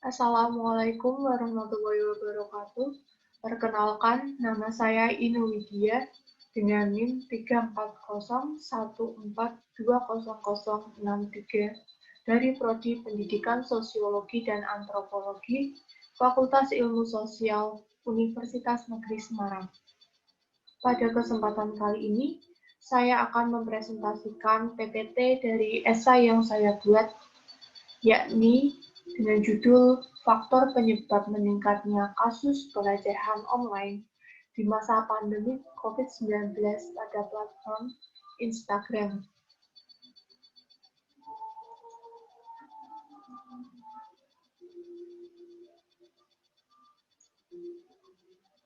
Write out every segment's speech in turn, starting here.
Assalamualaikum warahmatullahi wabarakatuh. Perkenalkan, nama saya Inu Widya dengan NIM 34014200063 dari Prodi Pendidikan Sosiologi dan Antropologi, Fakultas Ilmu Sosial, Universitas Negeri Semarang. Pada kesempatan kali ini, saya akan mempresentasikan PPT dari esai yang saya buat, yakni dengan judul Faktor Penyebab Meningkatnya Kasus Pelecehan Online di Masa Pandemi COVID-19 pada Platform Instagram.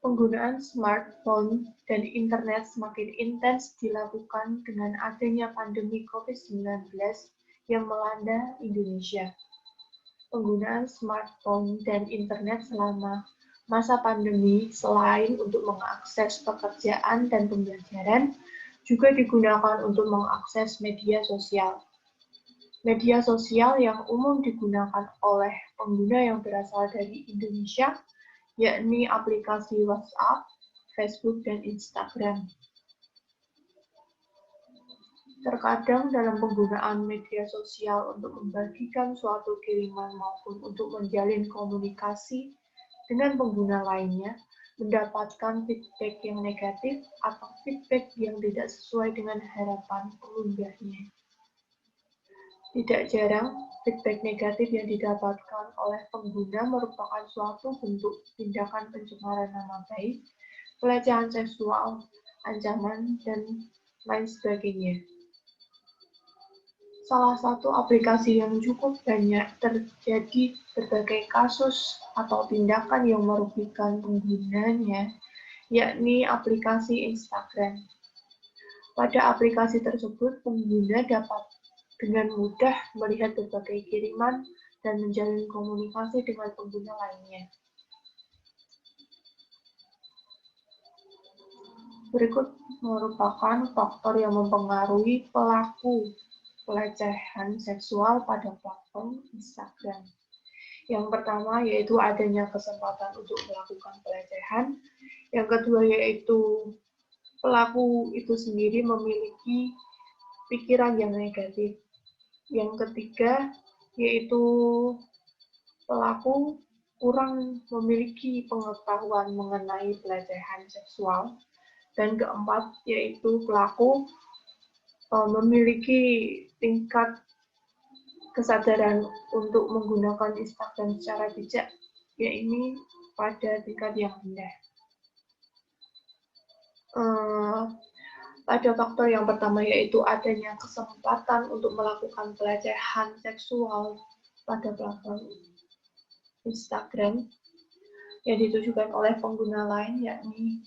Penggunaan smartphone dan internet semakin intens dilakukan dengan adanya pandemi COVID-19 yang melanda Indonesia. Penggunaan smartphone dan internet selama masa pandemi selain untuk mengakses pekerjaan dan pembelajaran, juga digunakan untuk mengakses media sosial. Media sosial yang umum digunakan oleh pengguna yang berasal dari Indonesia, yakni aplikasi WhatsApp, Facebook, dan Instagram. Terkadang dalam penggunaan media sosial untuk membagikan suatu kiriman maupun untuk menjalin komunikasi dengan pengguna lainnya, mendapatkan feedback yang negatif atau feedback yang tidak sesuai dengan harapan pengunggahnya. Tidak jarang, feedback negatif yang didapatkan oleh pengguna merupakan suatu bentuk tindakan pencemaran nama baik, pelecehan seksual, ancaman, dan lain sebagainya. Salah satu aplikasi yang cukup banyak terjadi berbagai kasus atau tindakan yang merugikan penggunanya, yakni aplikasi Instagram. Pada aplikasi tersebut, pengguna dapat dengan mudah melihat berbagai kiriman dan menjalin komunikasi dengan pengguna lainnya. Berikut merupakan faktor yang mempengaruhi pelaku pelecehan seksual pada platform Instagram. Yang pertama yaitu adanya kesempatan untuk melakukan pelecehan. Yang kedua yaitu pelaku itu sendiri memiliki pikiran yang negatif. Yang ketiga yaitu pelaku kurang memiliki pengetahuan mengenai pelecehan seksual. Dan keempat yaitu pelaku memiliki tingkat kesadaran untuk menggunakan Instagram secara bijak, yaitu pada tingkat yang rendah. Pada faktor yang pertama yaitu adanya kesempatan untuk melakukan pelecehan seksual pada platform Instagram yang ditujukan oleh pengguna lain, yakni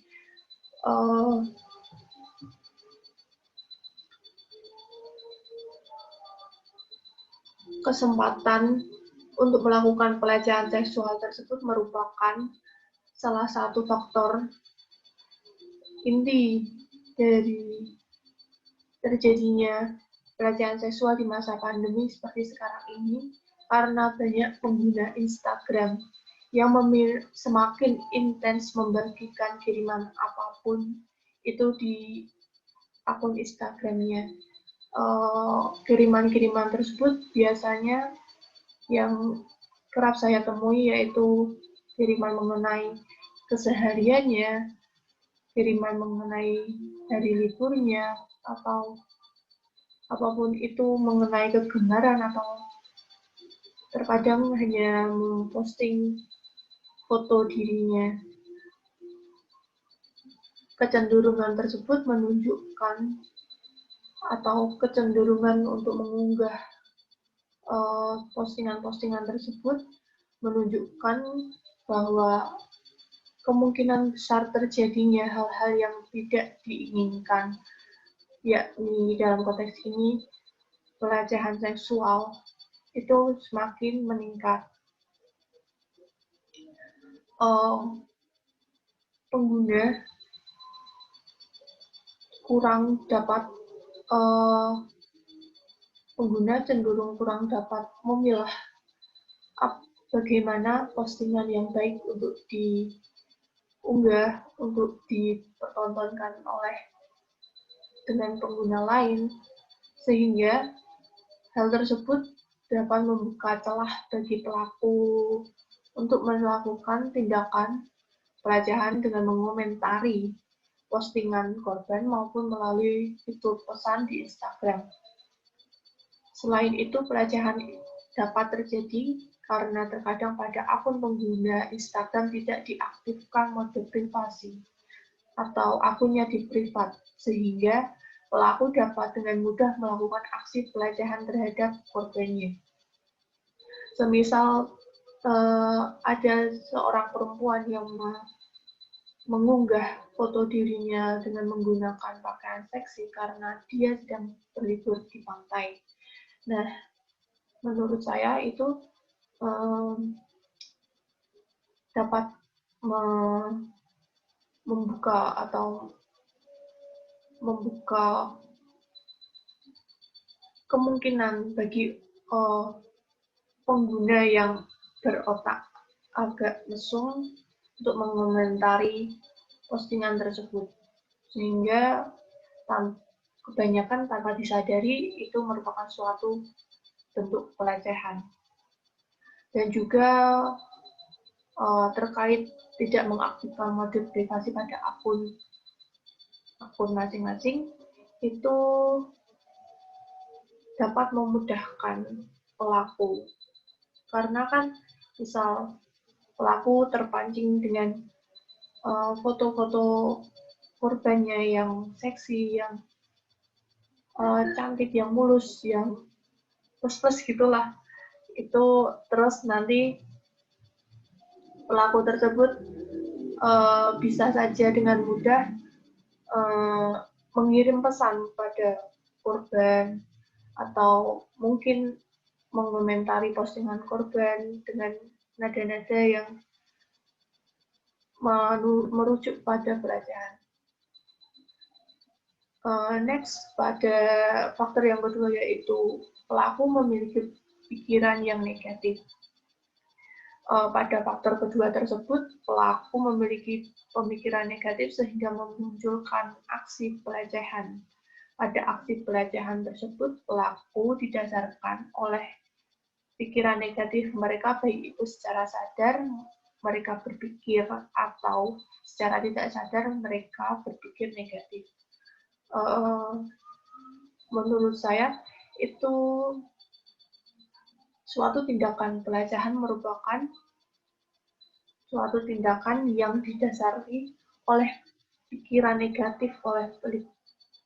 kesempatan untuk melakukan pelecehan seksual tersebut merupakan salah satu faktor inti dari terjadinya pelecehan seksual di masa pandemi seperti sekarang ini, karena banyak pengguna Instagram yang semakin intens membagikan kiriman apapun itu di akun Instagramnya. Kiriman-kiriman tersebut biasanya yang kerap saya temui yaitu kiriman mengenai kesehariannya, kiriman mengenai hari liburnya, atau apapun itu mengenai kegemaran, atau terkadang hanya memposting foto dirinya. Kecenderungan tersebut menunjukkan atau kecenderungan untuk mengunggah postingan-postingan tersebut menunjukkan bahwa kemungkinan besar terjadinya hal-hal yang tidak diinginkan, yakni dalam konteks ini pelecehan seksual itu semakin meningkat. Pengguna cenderung kurang dapat memilah bagaimana postingan yang baik untuk diunggah, untuk dipertontonkan dengan pengguna lain, sehingga hal tersebut dapat membuka celah bagi pelaku untuk melakukan tindakan pelecehan dengan mengomentari postingan korban maupun melalui fitur pesan di Instagram. Selain itu, pelecehan dapat terjadi karena terkadang pada akun pengguna Instagram tidak diaktifkan mode privasi atau akunnya di privat, sehingga pelaku dapat dengan mudah melakukan aksi pelecehan terhadap korbannya. Semisal ada seorang perempuan yang mengunggah foto dirinya dengan menggunakan pakaian seksi karena dia sedang berlibur di pantai. Nah, menurut saya itu dapat membuka kemungkinan bagi pengguna yang berotak agak mesum untuk mengomentari postingan tersebut, sehingga kebanyakan tanpa disadari itu merupakan suatu bentuk pelecehan. Dan juga terkait tidak mengaktifkan mode privasi pada akun masing-masing, itu dapat memudahkan pelaku, karena kan misal pelaku terpancing dengan foto-foto korbannya yang seksi, yang cantik, yang mulus, yang plus-plus gitulah, itu terus nanti pelaku tersebut bisa saja dengan mudah mengirim pesan pada korban atau mungkin mengomentari postingan korban dengan nada-nada yang merujuk pada pelecehan. Next, pada faktor yang kedua yaitu pelaku memiliki pikiran yang negatif. Pada faktor kedua tersebut, pelaku memiliki pemikiran negatif sehingga memunculkan aksi pelecehan. Pada aksi pelecehan tersebut, pelaku didasarkan oleh pikiran negatif mereka, baik itu secara sadar mereka berpikir atau secara tidak sadar mereka berpikir negatif. Menurut saya itu suatu tindakan pelecehan merupakan suatu tindakan yang didasari oleh pikiran negatif, oleh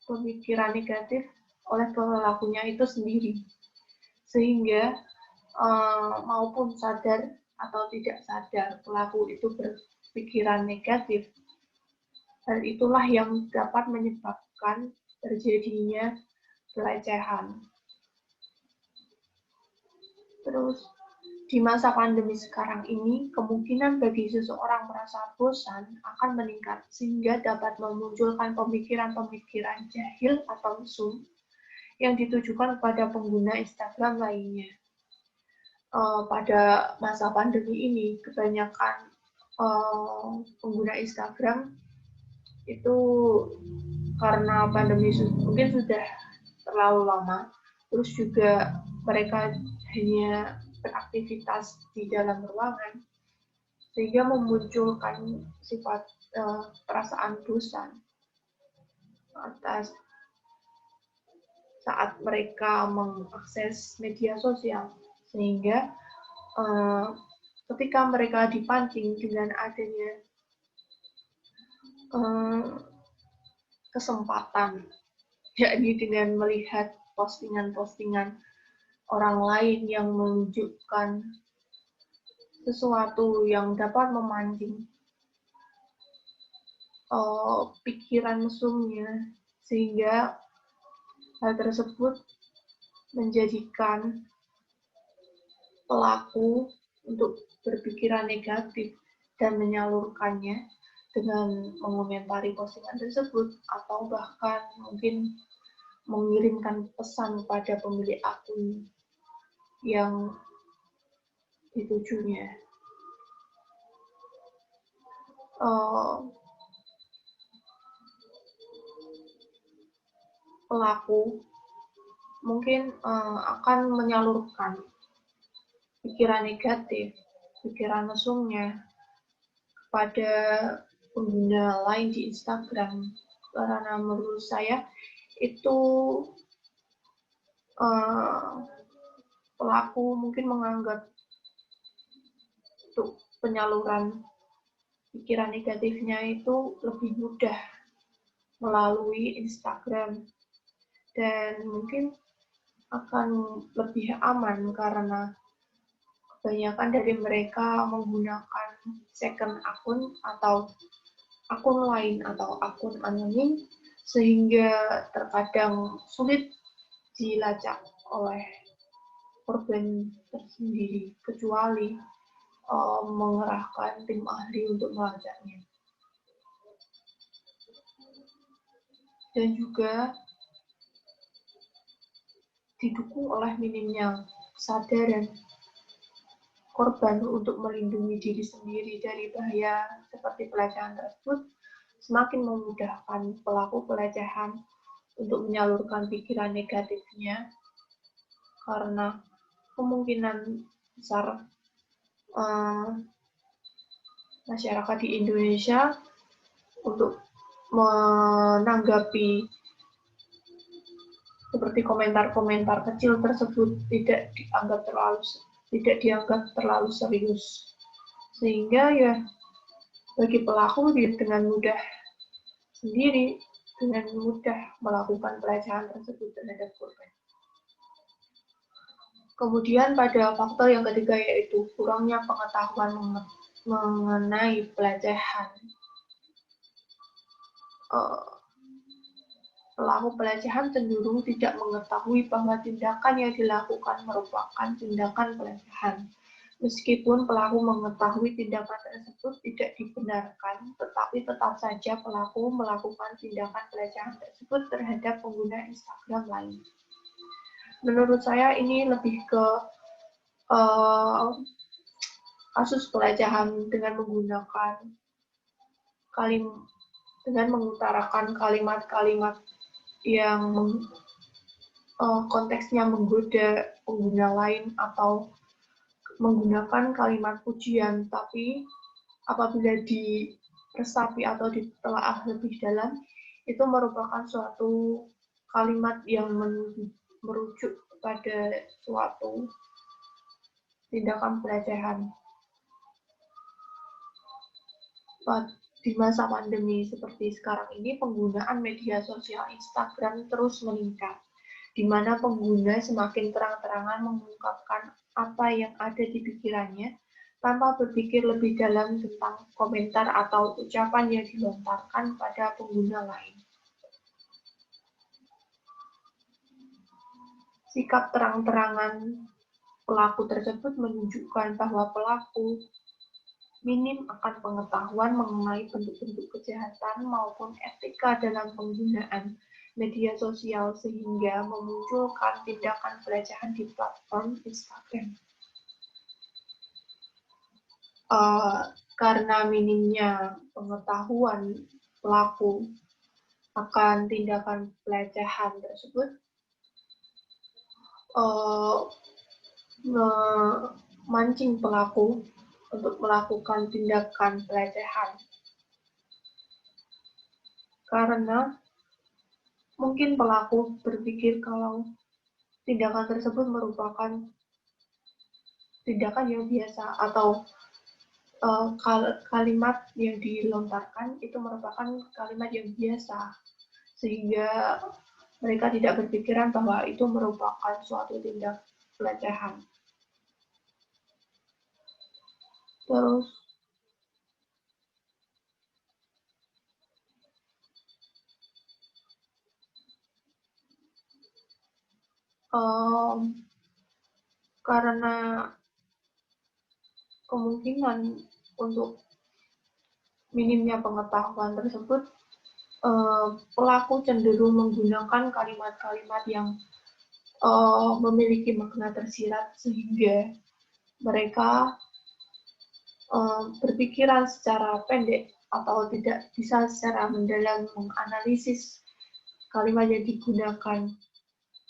pemikiran negatif oleh pelakunya itu sendiri, sehingga maupun sadar atau tidak sadar pelaku itu berpikiran negatif. Hal itulah yang dapat menyebabkan terjadinya pelecehan. Terus, di masa pandemi sekarang ini, kemungkinan bagi seseorang merasa bosan akan meningkat sehingga dapat memunculkan pemikiran-pemikiran jahil atau mesum yang ditujukan kepada pengguna Instagram lainnya. Pada masa pandemi ini, kebanyakan pengguna Instagram itu karena pandemi mungkin sudah terlalu lama, terus juga mereka hanya beraktivitas di dalam ruangan, sehingga memunculkan sifat perasaan bosan atas saat mereka mengakses media sosial, sehingga ketika mereka dipancing dengan adanya kesempatan, yakni dengan melihat postingan-postingan orang lain yang menunjukkan sesuatu yang dapat memancing pikiran mesumnya, sehingga hal tersebut menjadikan pelaku untuk berpikiran negatif dan menyalurkannya dengan mengomentari postingan tersebut, atau bahkan mungkin mengirimkan pesan pada pemilik akun yang ditujunya. Pelaku mungkin akan menyalurkan pikiran negatif, pikiran mesumnya kepada pengguna lain di Instagram, karena menurut saya itu pelaku mungkin menganggap untuk penyaluran pikiran negatifnya itu lebih mudah melalui Instagram, dan mungkin akan lebih aman karena kebanyakan dari mereka menggunakan second akun atau akun lain atau akun anonim, sehingga terkadang sulit dilacak oleh korban tersendiri, kecuali mengerahkan tim ahli untuk melacaknya. Dan juga didukung oleh minimnya kesadaran korban untuk melindungi diri sendiri dari bahaya seperti pelecehan tersebut, semakin memudahkan pelaku pelecehan untuk menyalurkan pikiran negatifnya, karena kemungkinan besar masyarakat di Indonesia untuk menanggapi seperti komentar-komentar kecil tersebut tidak dianggap terlalu serius, sehingga ya bagi pelaku dengan mudah melakukan pelecehan tersebut terhadap korban. Kemudian pada faktor yang ketiga, yaitu kurangnya pengetahuan mengenai pelecehan. Pelaku pelecehan cenderung tidak mengetahui bahwa tindakan yang dilakukan merupakan tindakan pelecehan. Meskipun pelaku mengetahui tindakan tersebut tidak dibenarkan, tetapi tetap saja pelaku melakukan tindakan pelecehan tersebut terhadap pengguna Instagram lain. Menurut saya ini lebih ke kasus pelecehan dengan mengutarakan kalimat-kalimat yang konteksnya menggoda pengguna lain atau menggunakan kalimat pujian, tapi apabila diresapi atau ditelaah lebih dalam, itu merupakan suatu kalimat yang merujuk kepada suatu tindakan pelecehan. Di masa pandemi seperti sekarang ini, penggunaan media sosial Instagram terus meningkat, di mana pengguna semakin terang-terangan mengungkapkan apa yang ada di pikirannya tanpa berpikir lebih dalam tentang komentar atau ucapan yang dilontarkan pada pengguna lain. Sikap terang-terangan pelaku tersebut menunjukkan bahwa pelaku minim akan pengetahuan mengenai bentuk-bentuk kejahatan maupun etika dalam penggunaan media sosial, sehingga memunculkan tindakan pelecehan di platform Instagram. Karena minimnya pengetahuan pelaku akan tindakan pelecehan tersebut, memancing pelaku untuk melakukan tindakan pelecehan. Karena mungkin pelaku berpikir kalau tindakan tersebut merupakan tindakan yang biasa, atau kalimat yang dilontarkan itu merupakan kalimat yang biasa, sehingga mereka tidak berpikiran bahwa itu merupakan suatu tindak pelecehan. Terus karena kemungkinan untuk minimnya pengetahuan tersebut, pelaku cenderung menggunakan kalimat-kalimat yang memiliki makna tersirat, sehingga mereka berpikiran secara pendek atau tidak bisa secara mendalam menganalisis kalimat yang digunakan,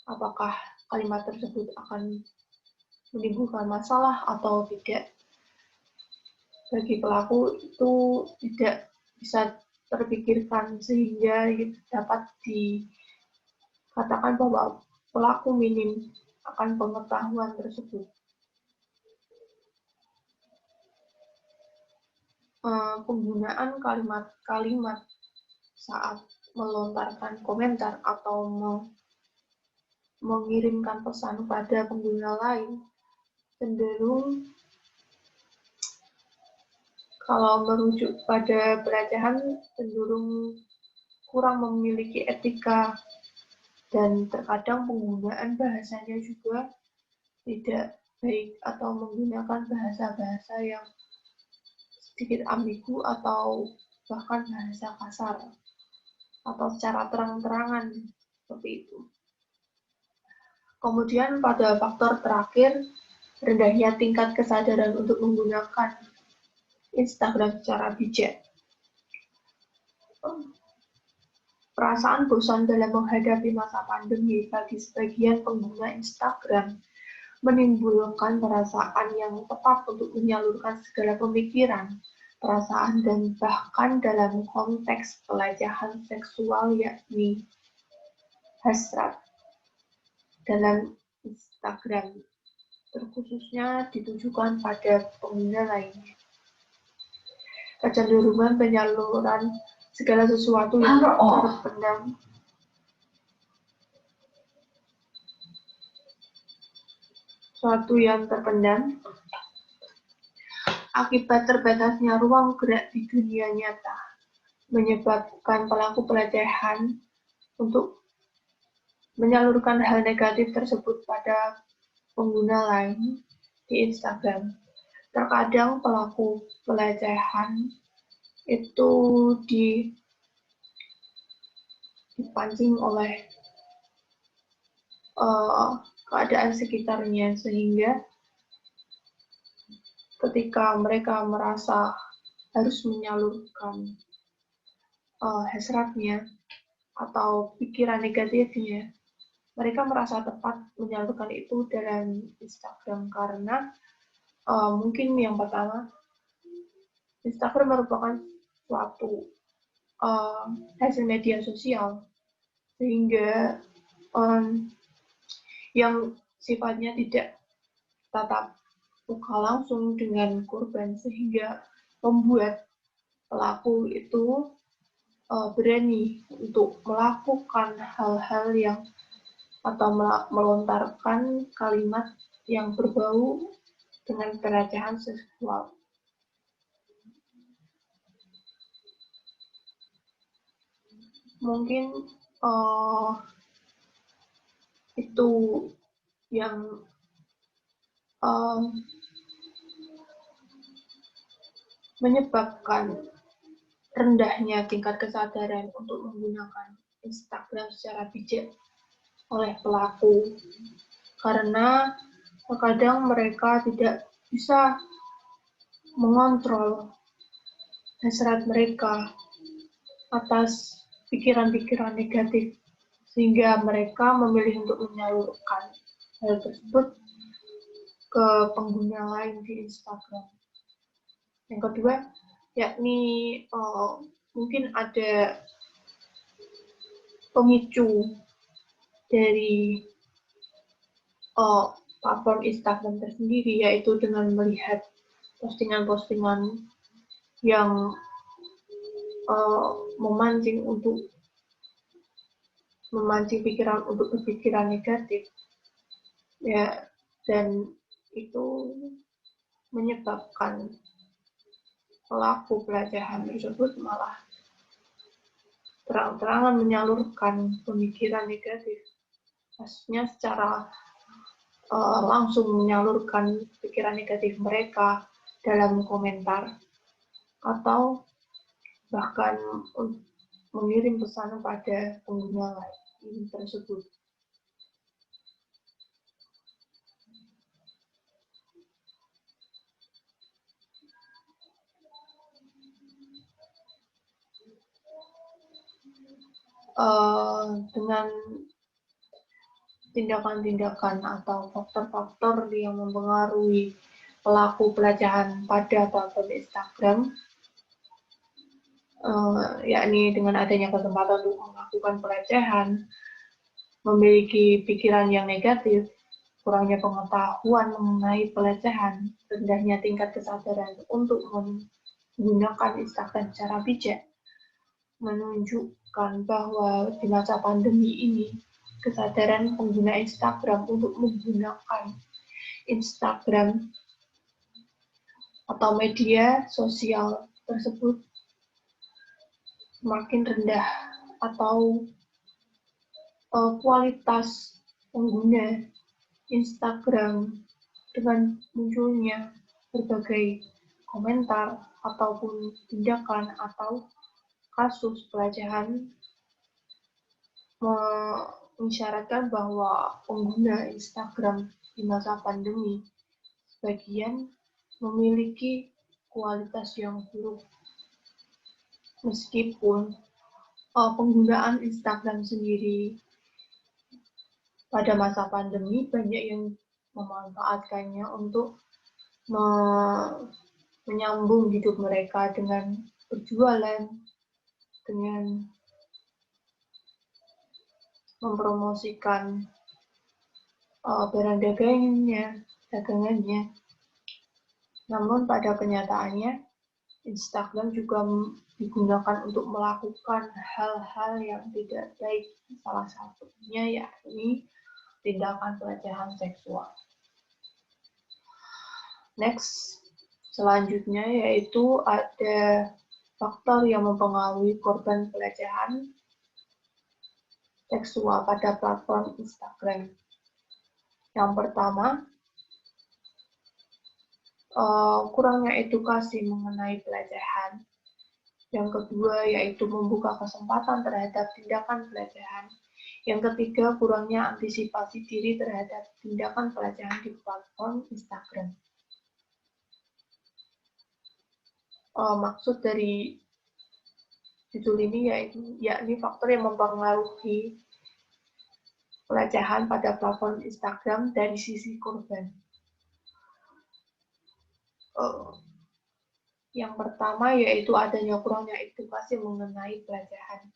apakah kalimat tersebut akan menimbulkan masalah atau tidak. Bagi pelaku itu tidak bisa terpikirkan sehingga dapat dikatakan bahwa pelaku minim akan pengetahuan tersebut. Penggunaan kalimat-kalimat saat melontarkan komentar atau mengirimkan pesan pada pengguna lain cenderung, kalau merujuk pada pelecehan, cenderung kurang memiliki etika, dan terkadang penggunaan bahasanya juga tidak baik atau menggunakan bahasa-bahasa yang sedikit ambigu atau bahkan bahasa kasar atau secara terang-terangan seperti itu. Kemudian pada faktor terakhir, rendahnya tingkat kesadaran untuk menggunakan Instagram secara bijak. Perasaan bosan dalam menghadapi masa pandemi bagi sebagian pengguna Instagram menimbulkan perasaan yang tepat untuk menyalurkan segala pemikiran, perasaan, dan bahkan dalam konteks pelecehan seksual yakni hasrat dalam Instagram, terkhususnya ditujukan pada pengguna lainnya. Kecenderungan penyaluran segala sesuatu yang terpendam, akibat terbatasnya ruang gerak di dunia nyata, menyebabkan pelaku pelecehan untuk menyalurkan hal negatif tersebut pada pengguna lain di Instagram. Terkadang pelaku pelecehan itu dipancing oleh keadaan sekitarnya, sehingga ketika mereka merasa harus menyalurkan hasratnya atau pikiran negatifnya, mereka merasa tepat menyalurkan itu dalam Instagram karena mungkin yang pertama, Instagram merupakan suatu hasil media sosial, sehingga yang sifatnya tidak tatap muka langsung dengan korban, sehingga membuat pelaku itu berani untuk melakukan hal-hal yang atau melontarkan kalimat yang berbau dengan pelecehan seksual. Mungkin itu yang menyebabkan rendahnya tingkat kesadaran untuk menggunakan Instagram secara bijak oleh pelaku, karena terkadang mereka tidak bisa mengontrol hasrat mereka atas pikiran-pikiran negatif, sehingga mereka memilih untuk menyalurkan hal tersebut ke pengguna lain di Instagram. Yang kedua, yakni mungkin ada pemicu dari platform Instagram tersendiri, yaitu dengan melihat postingan-postingan yang memancing pikiran untuk berpikiran negatif, ya, dan itu menyebabkan pelaku pelecehan tersebut malah terang-terangan menyalurkan pemikiran negatif, maksudnya secara langsung menyalurkan pikiran negatif mereka dalam komentar atau bahkan mengirim pesan pada pengguna lain tersebut. dengan tindakan-tindakan atau faktor-faktor yang mempengaruhi pelaku pelecehan pada platform Instagram, yakni dengan adanya kesempatan untuk melakukan pelecehan, memiliki pikiran yang negatif, kurangnya pengetahuan mengenai pelecehan, rendahnya tingkat kesadaran untuk menggunakan Instagram secara bijak, menunjukkan bahwa di masa pandemi ini, kesadaran pengguna Instagram untuk menggunakan Instagram atau media sosial tersebut semakin rendah, atau kualitas pengguna Instagram dengan munculnya berbagai komentar ataupun tindakan atau kasus pelecehan mengisyaratkan bahwa pengguna Instagram di masa pandemi sebagian memiliki kualitas yang buruk. Meskipun penggunaan Instagram sendiri pada masa pandemi banyak yang memanfaatkannya untuk menyambung hidup mereka dengan berjualan, dengan mempromosikan barang dagangannya. Namun pada kenyataannya, Instagram juga digunakan untuk melakukan hal-hal yang tidak baik. Salah satunya yakni tindakan pelecehan seksual. Next, selanjutnya yaitu ada faktor yang mempengaruhi korban pelecehan seksual pada platform Instagram. Yang pertama, kurangnya edukasi mengenai pelecehan. Yang kedua, yaitu membuka kesempatan terhadap tindakan pelecehan. Yang ketiga, kurangnya antisipasi diri terhadap tindakan pelecehan di platform Instagram. Maksud dari judul ini yakni faktor yang mempengaruhi pelecehan pada platform Instagram dari sisi korban. Yang pertama yaitu adanya kurangnya edukasi mengenai pelecehan.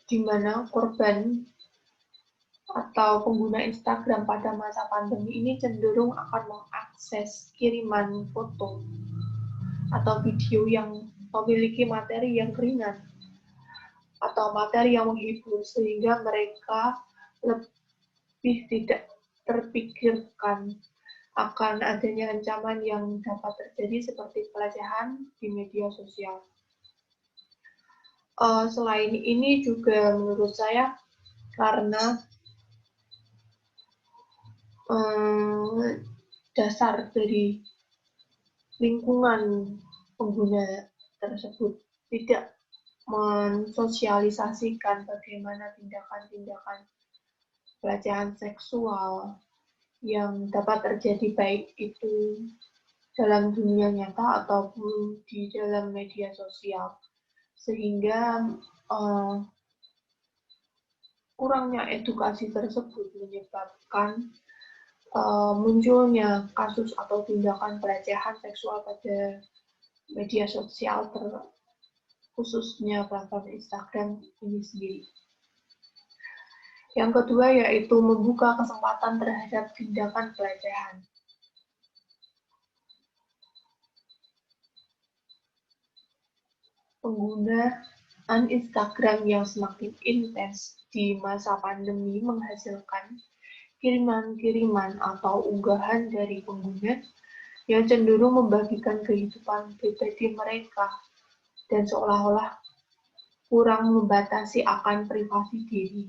Di mana korban atau pengguna Instagram pada masa pandemi ini cenderung akan mengakses kiriman foto atau video yang memiliki materi yang ringan atau materi yang menghibur, sehingga mereka lebih tidak terpikirkan akan adanya ancaman yang dapat terjadi seperti pelecehan di media sosial. Selain ini juga menurut saya karena dasar dari lingkungan pengguna tersebut tidak mensosialisasikan bagaimana tindakan-tindakan pelecehan seksual yang dapat terjadi baik itu dalam dunia nyata ataupun di dalam media sosial, sehingga kurangnya edukasi tersebut menyebabkan munculnya kasus atau tindakan pelecehan seksual pada media sosial, khususnya platform Instagram ini sendiri. Yang kedua yaitu membuka kesempatan terhadap tindakan pelecehan. Penggunaan Instagram yang semakin intens di masa pandemi menghasilkan kiriman-kiriman atau unggahan dari pengguna yang cenderung membagikan kehidupan pribadi mereka dan seolah-olah kurang membatasi akan privasi diri.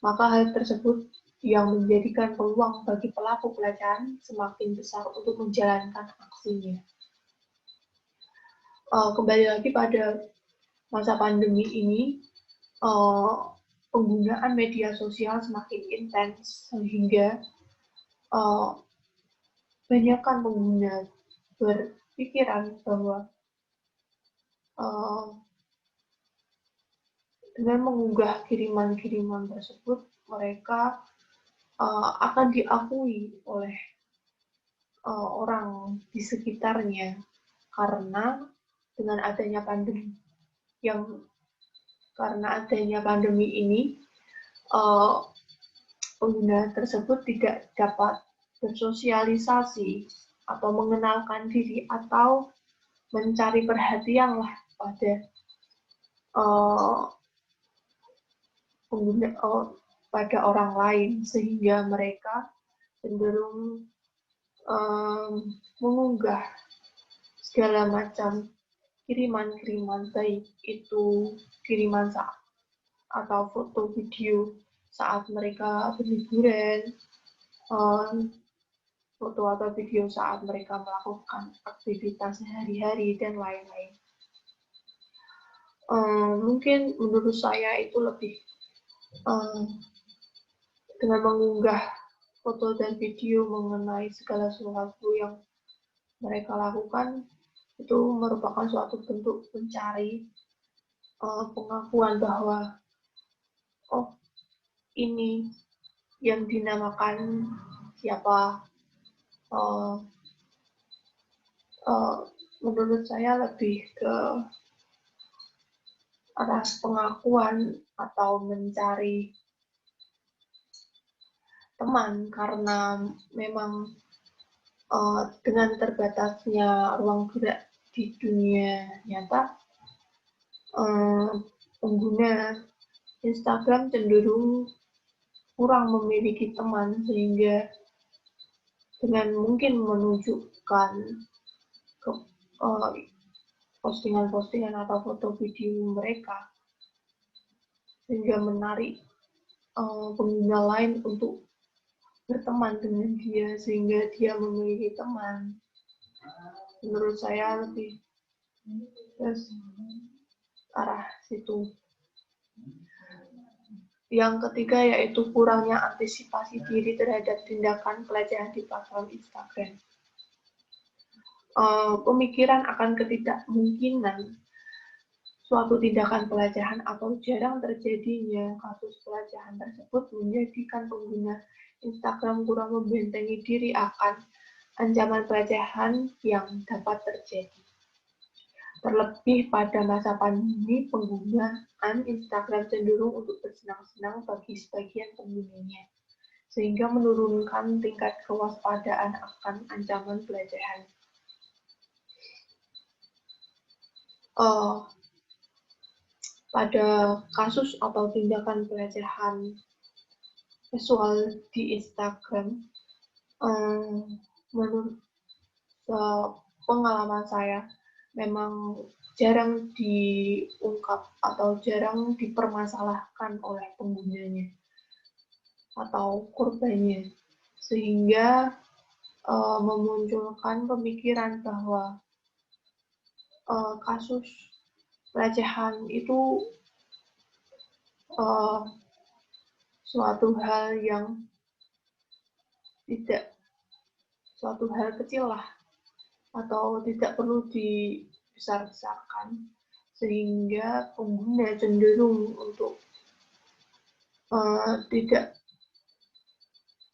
Maka hal tersebut yang menjadikan peluang bagi pelaku pelecehan semakin besar untuk menjalankan aksinya. Kembali lagi pada masa pandemi ini, penggunaan media sosial semakin intens sehingga kebanyakan pengguna berpikiran bahwa dengan mengunggah kiriman-kiriman tersebut, mereka akan diakui oleh orang di sekitarnya, karena dengan adanya pandemi ini, pengguna tersebut tidak dapat bersosialisasi atau mengenalkan diri atau mencari perhatian lah pada pengguna pada orang lain, sehingga mereka cenderung mengunggah segala macam kiriman-kiriman, baik itu kiriman atau foto video saat mereka berliburan, foto atau video saat mereka melakukan aktivitas sehari-hari, dan lain-lain. Mungkin menurut saya itu lebih dengan mengunggah foto dan video mengenai segala sesuatu yang mereka lakukan, itu merupakan suatu bentuk mencari pengakuan bahwa ini yang dinamakan siapa. Menurut saya lebih ke arah pengakuan atau mencari teman, karena memang dengan terbatasnya ruang gerak di dunia nyata, pengguna Instagram cenderung kurang memiliki teman, sehingga dengan mungkin menunjukkan ke postingan-postingan atau foto video mereka, sehingga menarik pengguna lain untuk berteman dengan dia, sehingga dia memiliki teman. Menurut saya lebih ke arah situ. Yang ketiga yaitu kurangnya antisipasi diri terhadap tindakan pelecehan di platform Instagram. Pemikiran akan ketidakmungkinan suatu tindakan pelecehan atau jarang terjadinya kasus pelecehan tersebut menjadikan pengguna Instagram kurang membentengi diri akan ancaman pelecehan yang dapat terjadi. Terlebih pada masa pandemi, penggunaan Instagram cenderung untuk bersenang-senang bagi sebagian penggunanya, sehingga menurunkan tingkat kewaspadaan akan ancaman pelecehan. Pada kasus atau tindakan pelecehan seksual di Instagram, menurut pengalaman saya, memang jarang diungkap atau jarang dipermasalahkan oleh penggunanya atau korbannya, sehingga memunculkan pemikiran bahwa kasus pelecehan itu suatu hal kecil lah, atau tidak perlu dibesar-besarkan, sehingga pengguna cenderung untuk tidak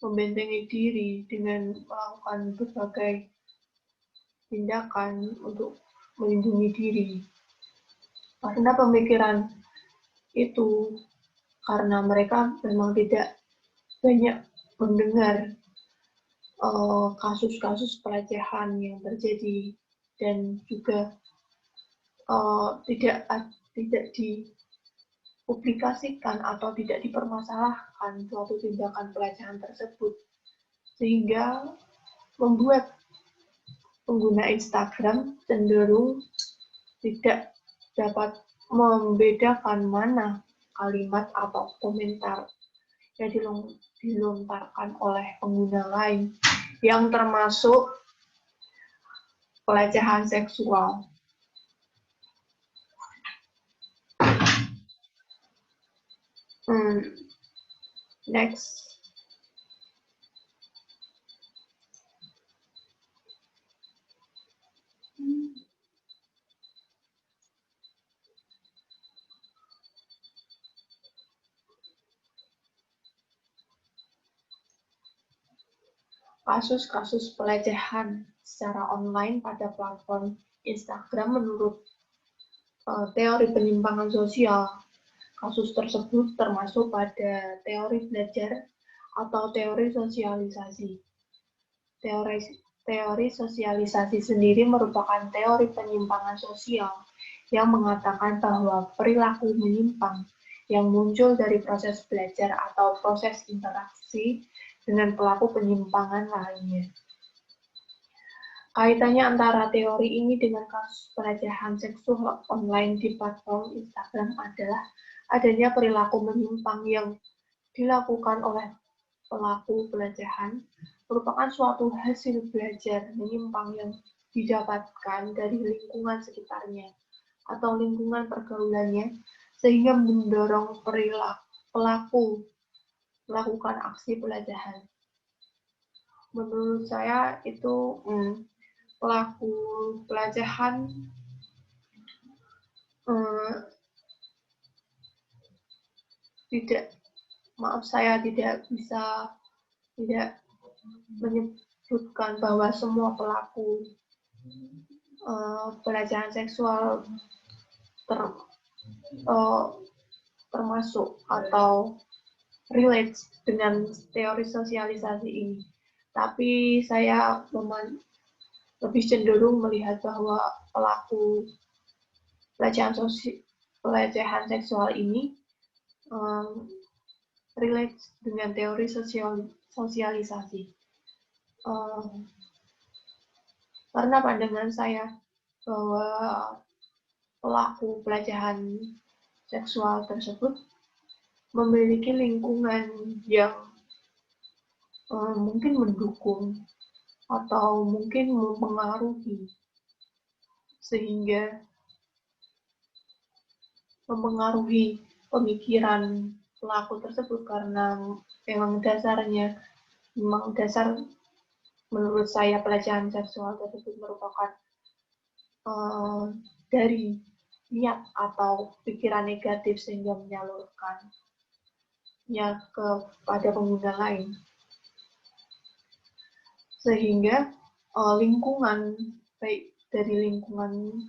membentengi diri dengan melakukan berbagai tindakan untuk melindungi diri. Karena pemikiran itu, karena mereka memang tidak banyak mendengar kasus-kasus pelecehan yang terjadi, dan juga tidak dipublikasikan atau tidak dipermasalahkan suatu tindakan pelecehan tersebut, sehingga membuat pengguna Instagram cenderung tidak dapat membedakan mana kalimat atau komentar yang dilontarkan oleh pengguna lain yang termasuk pelecehan seksual. Next. kasus-kasus pelecehan secara online pada platform Instagram menurut teori penyimpangan sosial. Kasus tersebut termasuk pada teori belajar atau teori sosialisasi. Teori sosialisasi sendiri merupakan teori penyimpangan sosial yang mengatakan bahwa perilaku menyimpang yang muncul dari proses belajar atau proses interaksi dengan pelaku penyimpangan lainnya. Kaitannya antara teori ini dengan kasus pelecehan seksual online di platform Instagram adalah adanya perilaku menyimpang yang dilakukan oleh pelaku pelecehan merupakan suatu hasil belajar menyimpang yang didapatkan dari lingkungan sekitarnya atau lingkungan pergaulannya sehingga mendorong pelaku melakukan aksi pelecehan. Menurut saya itu pelaku pelecehan saya tidak menyebutkan bahwa semua pelaku pelecehan seksual termasuk atau relate dengan teori sosialisasi ini. Tapi saya lebih cenderung melihat bahwa pelaku pelecehan seksual ini relate dengan teori sosialisasi. Karena pandangan saya bahwa pelaku pelecehan seksual tersebut memiliki lingkungan yang mungkin mendukung atau mungkin mempengaruhi, sehingga mempengaruhi pemikiran pelaku tersebut karena memang dasar menurut saya pelecehan seksual tersebut merupakan dari niat atau pikiran negatif sehingga menyalurkannya kepada pengguna lain. Sehingga lingkungan, baik dari lingkungan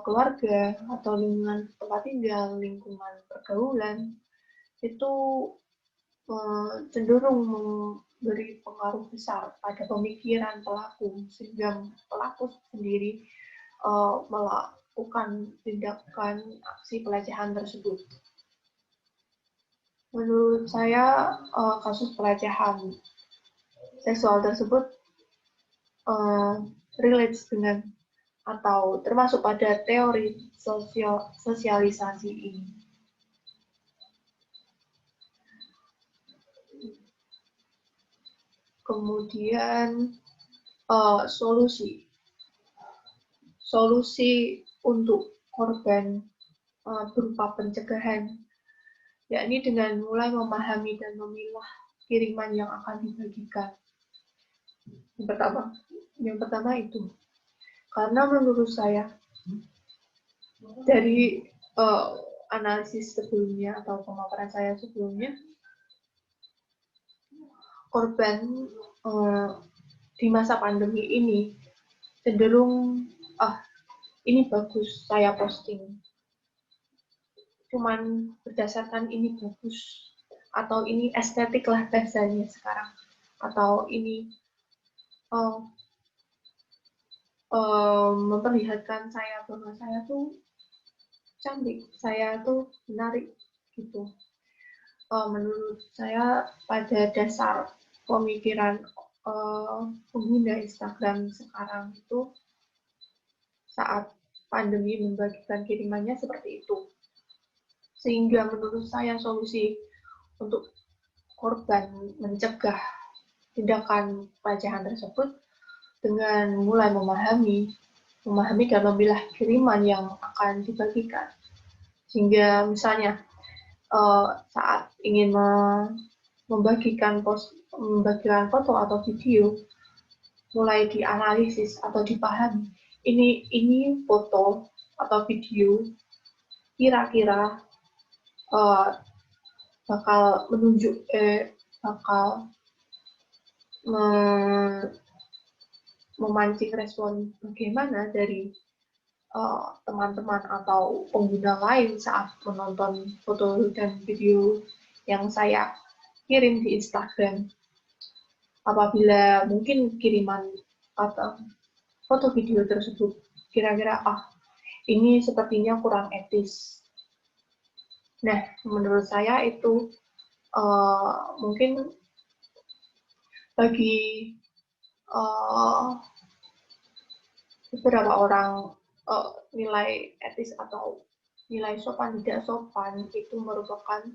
keluarga atau lingkungan tempat tinggal, lingkungan pergaulan, itu cenderung memberi pengaruh besar pada pemikiran pelaku, sehingga pelaku sendiri melakukan tindakan aksi pelecehan tersebut. Menurut saya, kasus pelecehan seksual tersebut relate dengan atau termasuk pada teori sosialisasi ini. Kemudian solusi untuk korban berupa pencegahan, yakni dengan mulai memahami dan memilah kiriman yang akan dibagikan. Yang pertama itu, karena menurut saya dari analisis sebelumnya atau pemaparan saya sebelumnya, korban di masa pandemi ini cenderung ini bagus saya posting, cuman berdasarkan ini bagus atau ini estetik lah bahasanya sekarang, atau ini memperlihatkan saya bahwa saya tuh cantik, saya tuh menarik gitu. Menurut saya pada dasar pemikiran pengguna Instagram sekarang itu saat pandemi membagikan kirimannya seperti itu. Sehingga menurut saya solusi untuk korban mencegah tindakan pelecehan tersebut dengan mulai memahami dan memilah kiriman yang akan dibagikan. Sehingga misalnya saat ingin membagikan foto atau video, mulai dianalisis atau dipahami ini foto atau video kira-kira bakal memancing respon bagaimana dari teman-teman atau pengguna lain saat menonton foto dan video yang saya kirim di Instagram. Apabila mungkin kiriman atau foto video tersebut kira-kira ini sepertinya kurang etis. Nah, menurut saya itu mungkin bagi beberapa orang nilai etis atau nilai sopan tidak sopan itu merupakan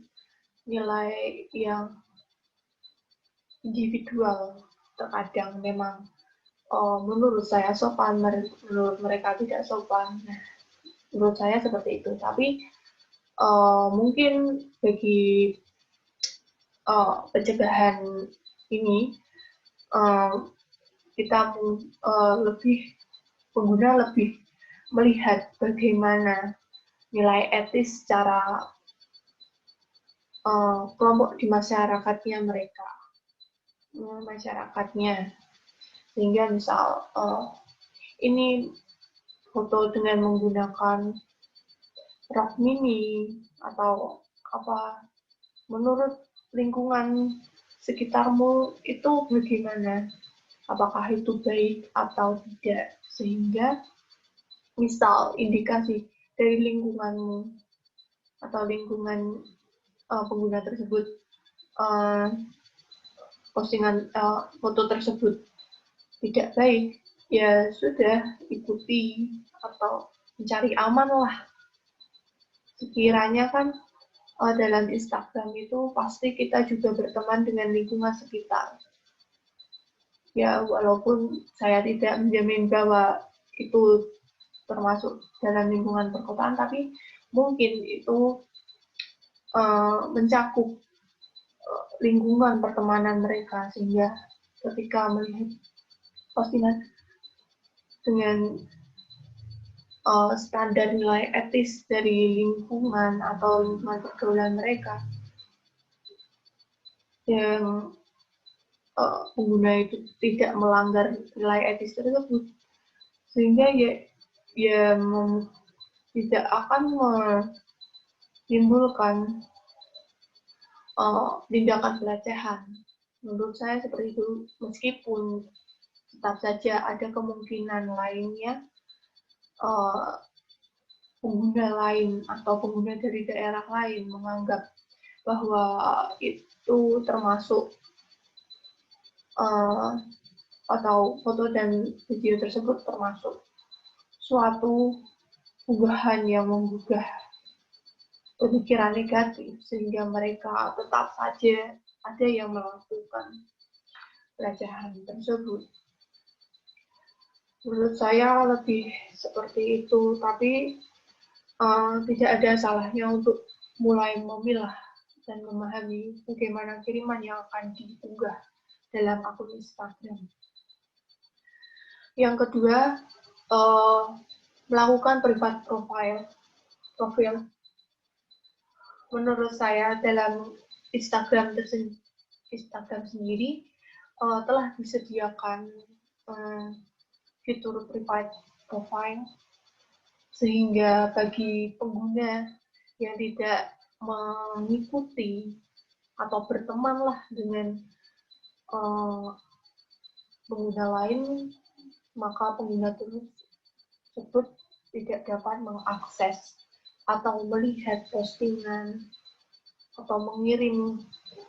nilai yang individual. Terkadang memang menurut saya sopan, menurut mereka tidak sopan. Nah, menurut saya seperti itu. Tapi mungkin bagi pencegahan ini kita pengguna lebih melihat bagaimana nilai etis secara kelompok di masyarakatnya, sehingga misal ini foto dengan menggunakan rok mini atau apa, menurut lingkungan sekitarmu itu bagaimana? Apakah itu baik atau tidak? Sehingga misal indikasi dari lingkunganmu atau lingkungan pengguna tersebut, postingan foto tersebut tidak baik, ya sudah ikuti atau mencari aman lah. Sekiranya kan dalam Instagram itu pasti kita juga berteman dengan lingkungan sekitar. Ya, walaupun saya tidak menjamin bahwa itu termasuk dalam lingkungan perkotaan, tapi mungkin itu mencakup lingkungan pertemanan mereka, sehingga ketika melihat postingan dengan standar nilai etis dari lingkungan atau lingkungan pergaulan mereka yang pengguna itu tidak melanggar nilai etis tersebut, sehingga ya tidak akan menimbulkan tindakan pelecehan. Menurut saya seperti itu, meskipun tetap saja ada kemungkinan lainnya pengguna lain atau pengguna dari daerah lain menganggap bahwa itu termasuk atau foto dan video tersebut termasuk suatu unggahan yang menggugah pemikiran negatif, sehingga mereka tetap saja ada yang melakukan pelecehan tersebut. Menurut saya lebih seperti itu, tapi tidak ada salahnya untuk mulai memilah dan memahami bagaimana kiriman yang akan diunggah dalam akun Instagram. Yang kedua, melakukan private profile. Menurut saya dalam Instagram sendiri telah disediakan fitur private profile, sehingga bagi pengguna yang tidak mengikuti atau bertemanlah dengan pengguna lain, maka pengguna tersebut tidak dapat mengakses atau melihat postingan atau mengirim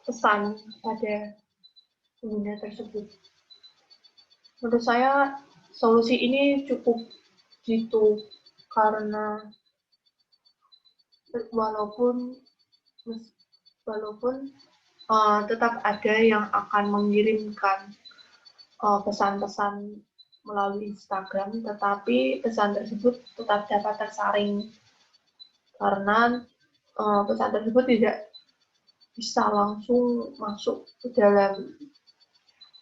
pesan pada pengguna tersebut. Menurut saya solusi ini cukup jitu, karena walaupun tetap ada yang akan mengirimkan pesan-pesan melalui Instagram, tetapi pesan tersebut tetap dapat tersaring karena pesan tersebut tidak bisa langsung masuk ke dalam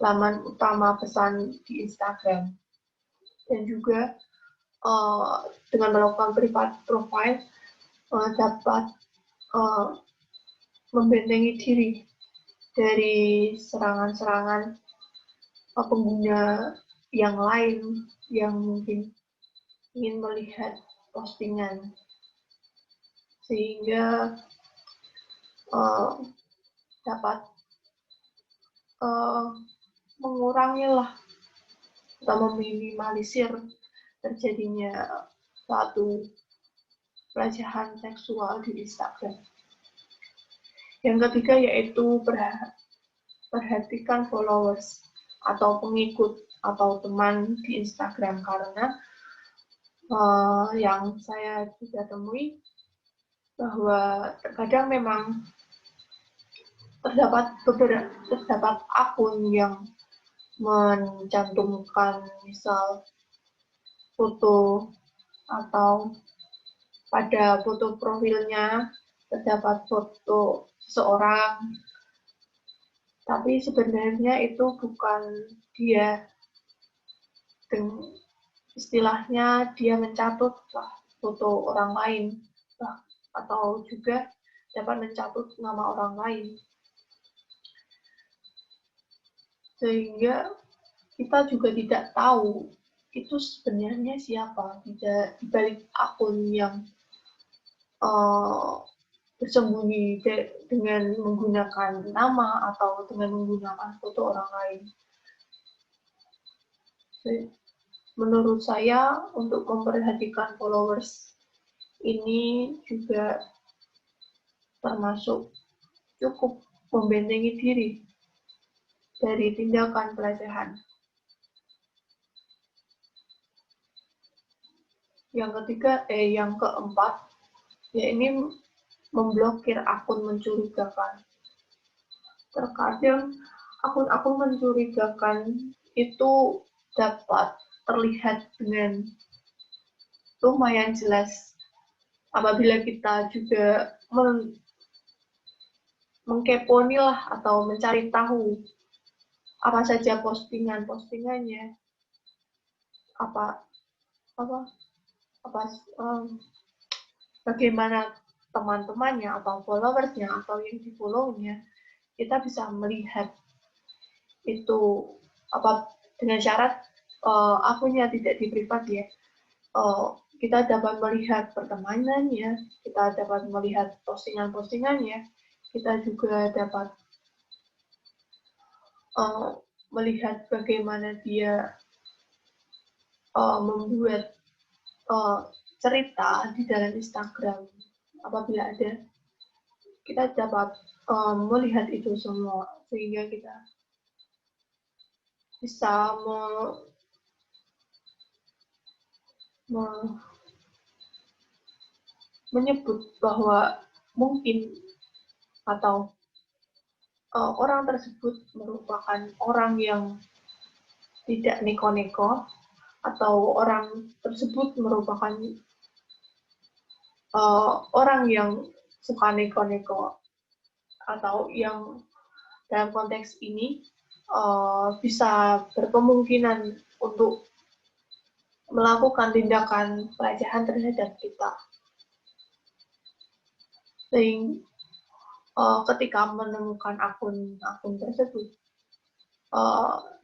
laman utama pesan di Instagram. Dan juga dengan melakukan private profile dapat membentengi diri dari serangan-serangan pengguna yang lain yang mungkin ingin melihat postingan, sehingga dapat mengurangi lah atau meminimalisir terjadinya suatu pelecehan seksual di Instagram. Yang ketiga yaitu perhatikan followers atau pengikut atau teman di Instagram, karena yang saya juga temui bahwa terkadang memang terdapat akun yang mencantumkan misal foto atau pada foto profilnya terdapat foto seseorang, tapi sebenarnya itu bukan dia. Istilahnya dia mencatut foto orang lain, atau juga dapat mencatut nama orang lain, sehingga kita juga tidak tahu itu sebenarnya siapa di balik akun yang bersembunyi dengan menggunakan nama atau dengan menggunakan foto orang lain. Menurut saya, untuk memperhatikan followers ini juga termasuk cukup membentengi diri dari tindakan pelecehan. Yang keempat, ya ini memblokir akun mencurigakan. Terkadang akun-akun mencurigakan itu dapat terlihat dengan lumayan jelas apabila kita juga mengkeponi lah atau mencari tahu apa saja postingannya, bagaimana teman-temannya atau followersnya atau yang di follow-nya. Kita bisa melihat itu dengan syarat akunnya tidak di privat ya. Kita dapat melihat pertemanannya, kita dapat melihat postingan-postingannya, kita juga dapat melihat bagaimana dia membuat cerita di dalam Instagram. Apabila ada, kita dapat melihat itu semua, sehingga kita bisa menyebut bahwa mungkin atau orang tersebut merupakan orang yang tidak neko-neko, atau orang tersebut merupakan orang yang suka neko-neko, atau yang dalam konteks ini bisa berkemungkinan untuk melakukan tindakan pelecehan terhadap kita. Sehingga ketika menemukan akun tersebut,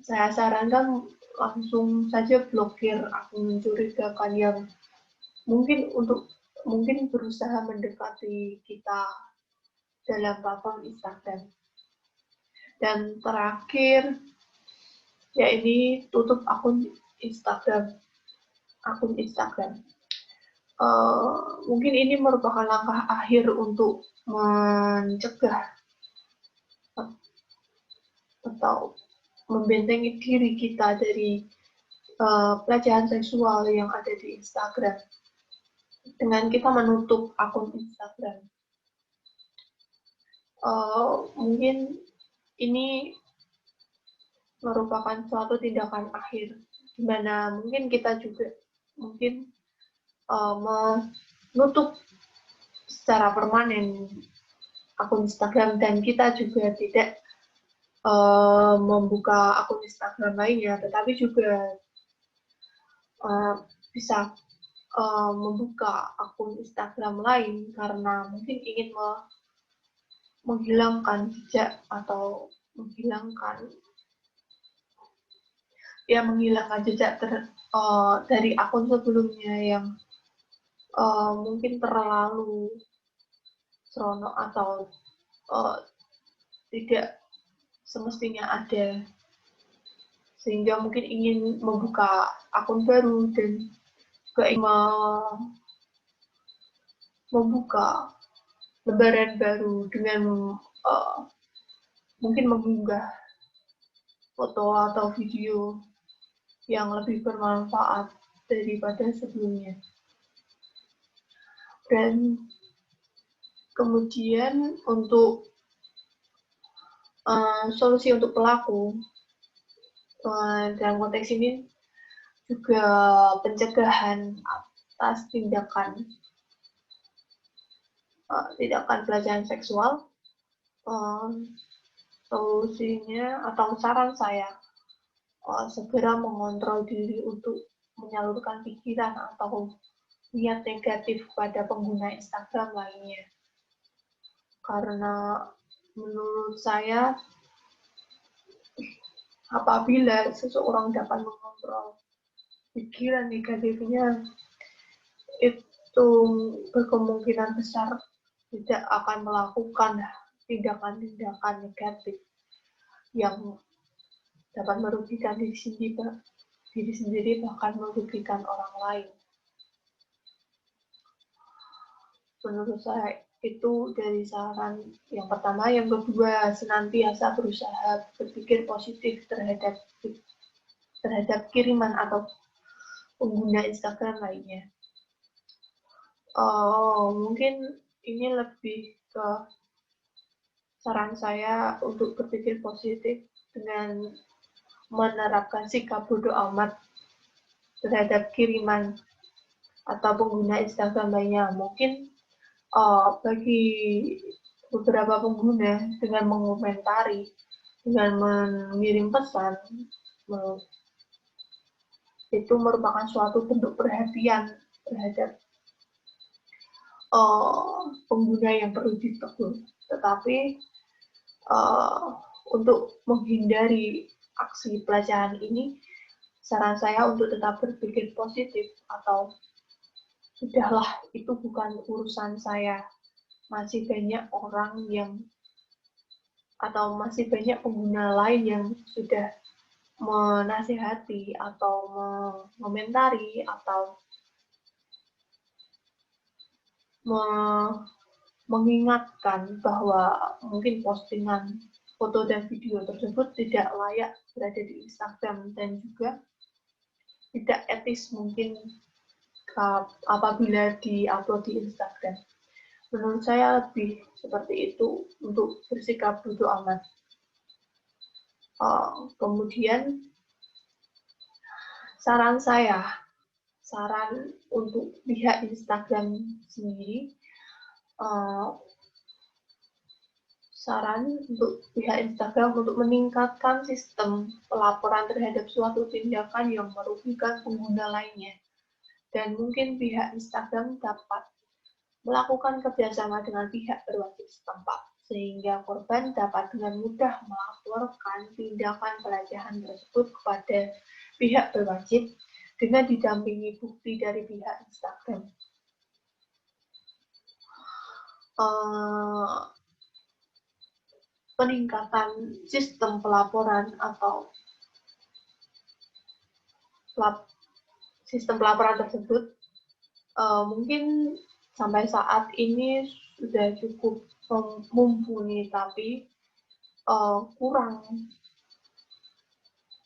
saya sarankan langsung saja blokir akun mencurigakan yang mungkin berusaha mendekati kita dalam platform Instagram. Dan terakhir, ya ini tutup akun Instagram. Mungkin ini merupakan langkah akhir untuk mencegah atau membentengi diri kita dari pelecehan seksual yang ada di Instagram dengan kita menutup akun Instagram. Mungkin ini merupakan suatu tindakan akhir, di mana mungkin kita juga menutup secara permanen akun Instagram, dan kita juga tidak membuka akun Instagram lainnya, tetapi juga bisa membuka akun Instagram lain karena mungkin ingin menghilangkan jejak atau menghilangkan ya menghilangkan jejak dari akun sebelumnya yang mungkin terlalu seronok atau tidak semestinya ada, sehingga mungkin ingin membuka akun baru dan juga ingin membuka lembaran baru dengan mungkin mengunggah foto atau video yang lebih bermanfaat daripada sebelumnya. Dan kemudian untuk solusi untuk pelaku dalam konteks ini juga pencegahan atas tindakan pelecehan seksual. Solusinya atau saran saya segera mengontrol diri untuk menyalurkan pikiran atau niat negatif pada pengguna Instagram lainnya. Karena menurut saya apabila seseorang dapat mengontrol pikiran negatifnya, itu berkemungkinan besar tidak akan melakukan tindakan-tindakan negatif yang dapat merugikan diri sendiri bahkan merugikan orang lain. Menurut saya itu dari saran yang pertama. Yang kedua, senantiasa berusaha berpikir positif terhadap kiriman atau pengguna Instagram lainnya. Mungkin ini lebih ke saran saya untuk berpikir positif dengan menerapkan sikap bodo amat terhadap kiriman atau pengguna Instagram lainnya. Mungkin bagi beberapa pengguna dengan mengomentari, dengan mengirim pesan, itu merupakan suatu bentuk perhatian terhadap pengguna yang perlu ditegur. Tetapi untuk menghindari aksi pelecehan ini, saran saya untuk tetap berpikir positif atau sudahlah, itu bukan urusan saya. Masih banyak orang yang atau masih banyak pengguna lain yang sudah menasihati atau mengomentari atau mengingatkan bahwa mungkin postingan foto dan video tersebut tidak layak berada di Instagram dan juga tidak etis mungkin apabila di-upload di Instagram. Menurut saya lebih seperti itu untuk bersikap bodo amat. Kemudian saran untuk pihak Instagram sendiri, saran untuk pihak Instagram untuk meningkatkan sistem pelaporan terhadap suatu tindakan yang merugikan pengguna lainnya. Dan mungkin pihak Instagram dapat melakukan kerjasama dengan pihak berwajib setempat, sehingga korban dapat dengan mudah melaporkan tindakan pelecehan tersebut kepada pihak berwajib dengan didampingi bukti dari pihak Instagram. Peningkatan sistem pelaporan atau sistem pelaporan tersebut mungkin sampai saat ini sudah cukup mumpuni, tapi kurang,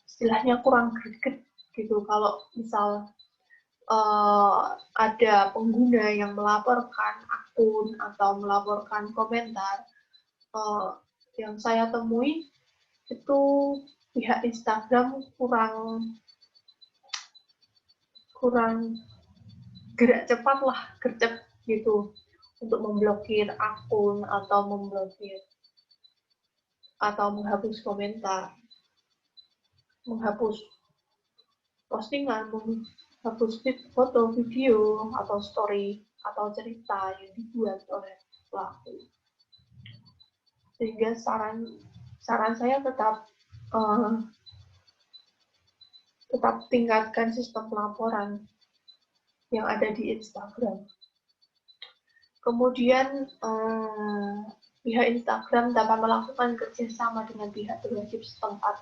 istilahnya kurang greget gitu. Kalau misal ada pengguna yang melaporkan akun atau melaporkan komentar, yang saya temui itu pihak Instagram kurang gerak cepat lah, gercep gitu untuk memblokir akun atau memblokir atau menghapus komentar, menghapus postingan, menghapus foto, video, atau story, atau cerita yang dibuat oleh pelaku. Sehingga saran saya tetap tetap tingkatkan sistem pelaporan yang ada di Instagram. Kemudian pihak Instagram dapat melakukan kerjasama dengan pihak berwajib setempat.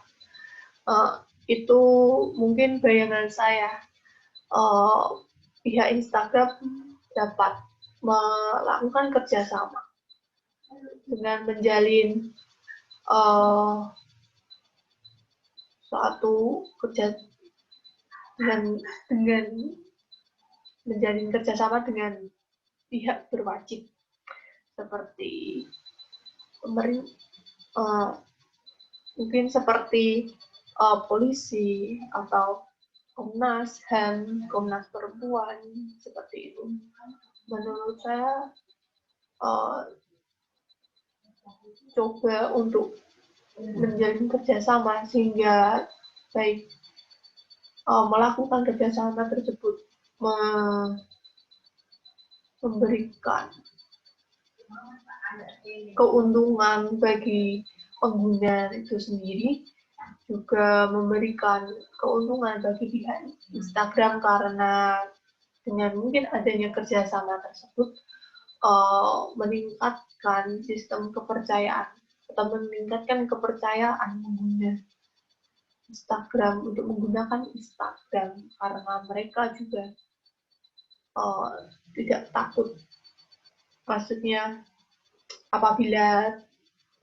Itu mungkin bayangan saya. Pihak Instagram dapat melakukan kerjasama dengan menjalin suatu kerja dengan menjalin kerjasama dengan pihak berwajib seperti pemerintah, mungkin seperti polisi atau Komnas HAM, Komnas Perempuan, seperti itu. Menurut saya coba untuk menjalin kerjasama sehingga baik melakukan kerjasama tersebut memberikan keuntungan bagi pengguna itu sendiri, juga memberikan keuntungan bagi pihak Instagram karena dengan mungkin adanya kerjasama tersebut meningkatkan sistem kepercayaan atau meningkatkan kepercayaan pengguna Instagram untuk menggunakan Instagram karena mereka juga tidak takut. Maksudnya apabila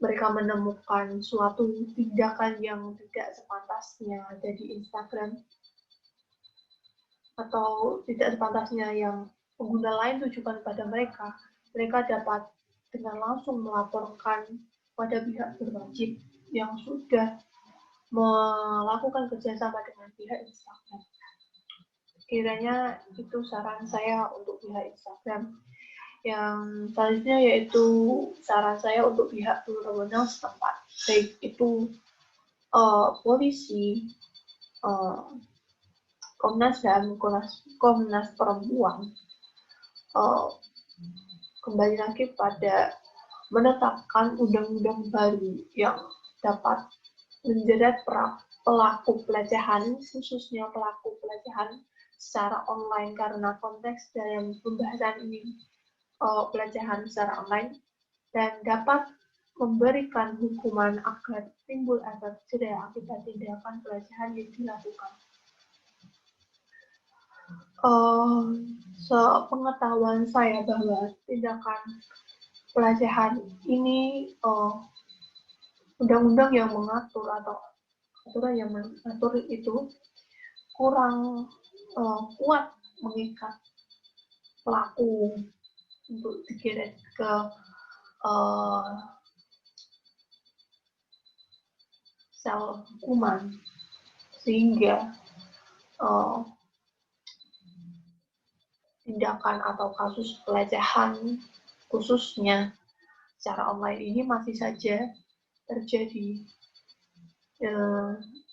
mereka menemukan suatu tindakan yang tidak sepantasnya ada di Instagram atau tidak sepantasnya yang pengguna lain tujukan pada mereka, mereka dapat dengan langsung melaporkan pada pihak berwajib yang sudah melakukan kerjasama dengan pihak Instagram. Kiranya itu saran saya untuk pihak Instagram. Yang selanjutnya yaitu saran saya untuk pihak berwenang setempat, baik itu polisi, Komnas HAM, Komnas Perempuan, kembali lagi pada menetapkan undang-undang baru yang dapat menjerat pelaku pelecehan, khususnya pelaku pelecehan secara online, karena konteks dalam pembahasan ini pelecehan secara online, dan dapat memberikan hukuman agar timbul efek jerah akibat tindakan pelecehan yang dilakukan. Sepengetahuan saya bahwa tindakan pelecehan ini undang-undang yang mengatur atau aturan yang mengatur itu kurang kuat mengikat pelaku untuk digeret ke sel hukuman, sehingga tindakan atau kasus pelecehan khususnya secara online ini masih saja terjadi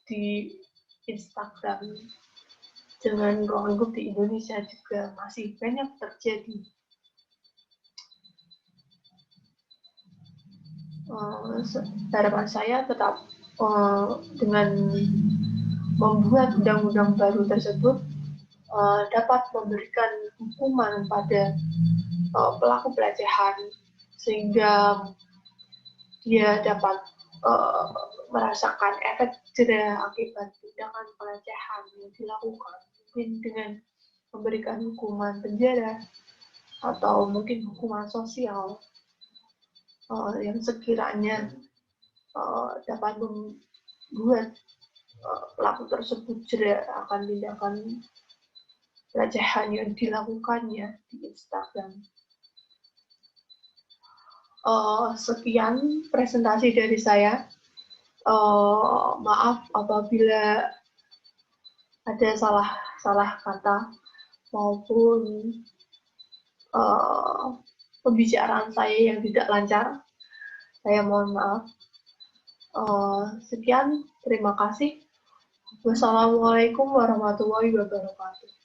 di Instagram. Dengan ruang lingkup di Indonesia juga masih banyak terjadi. Harapan saya tetap dengan membuat undang-undang baru tersebut dapat memberikan hukuman pada pelaku pelecehan sehingga dia dapat merasakan efek jerah akibat tindakan pelecehan yang dilakukan, mungkin dengan memberikan hukuman penjara atau mungkin hukuman sosial yang sekiranya dapat membuat pelaku tersebut jerah akan tindakan pelecehan yang dilakukannya di Instagram. Sekian presentasi dari saya. Maaf apabila ada salah kata maupun pembicaraan saya yang tidak lancar. Saya mohon maaf. Sekian, terima kasih. Wassalamualaikum warahmatullahi wabarakatuh.